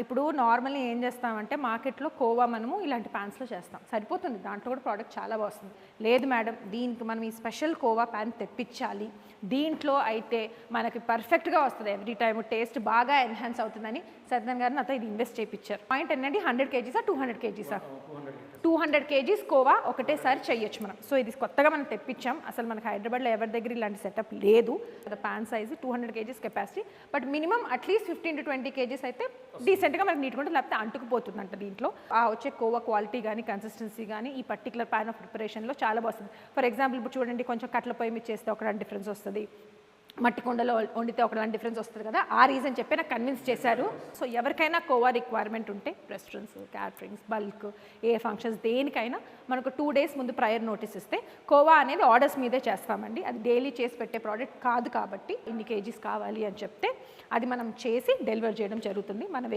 ఇప్పుడు నార్మల్లీ ఏం చేస్తామంటే మార్కెట్లో కోవా మనము ఇలాంటి ప్యాన్స్లో చేస్తాం, సరిపోతుంది, దాంట్లో కూడా ప్రోడక్ట్ చాలా బాగుంది. లేదు మేడం దీనికి మనం ఈ స్పెషల్ కోవా ప్యాన్ తెప్పించాలి, దీంట్లో అయితే మనకి పర్ఫెక్ట్గా వస్తుంది, ఎవ్రీ టైమ్ టేస్ట్ బాగా ఎన్హాన్స్ అవుతుందని సత్యనారాయణ గారు నాతో ఇది ఇన్వెస్ట్ చేయించారు. పాయింట్ ఏంటంటే 100 kgs 200 kgs 200 kgs కోవా ఒకటేసారి చేయొచ్చు మనం. సో ఇది కొత్తగా మనం తెప్పించాం, అసలు మనకి హైదరాబాద్లో ఎవరి దగ్గర ఇలాంటి సెటప్ లేదు. Pan size 200 kgs capacity, but minimum at least 15 to 20 kgs అయితే డీసెంట్గా మనకి నీట్గా ఉంటుంది, లేకపోతే అంటుకుపోతుందంట. దీంట్లో వచ్చే కోవా క్వాలిటీ కానీ కన్సిస్టెన్సీ కానీ ఈ పర్టికులర్ ప్యాన్ ఆఫ్ ప్రిపరేషన్లో చాలా బాగుంది. ఫర్ ఎగ్జాంపుల్ ఇప్పుడు చూడండి, కొంచెం కట్ల పొయ్యి మీద చేస్తే ఒక డిఫరెన్స్ వస్తుంది, మట్టి కొండలో వండితే ఒకలాంటి డిఫరెన్స్ వస్తుంది కదా, ఆ రీజన్ చెప్పి నాకు కన్విన్స్ చేశారు. సో ఎవరికైనా కోవా రిక్వైర్మెంట్ ఉంటే రెస్టారెంట్స్, క్యాటరింగ్స్, బల్క్ ఏ ఫంక్షన్స్ దేనికైనా మనకు 2 days ముందు ప్రయర్ నోటీస్ ఇస్తే కోవా అనేది ఆర్డర్స్ మీదే చేస్తామండి. అది డైలీ చేసి పెట్టే ప్రోడక్ట్ కాదు కాబట్టి ఇన్ని కేజీస్ కావాలి అని చెప్తే అది మనం చేసి డెలివర్ చేయడం జరుగుతుంది. మన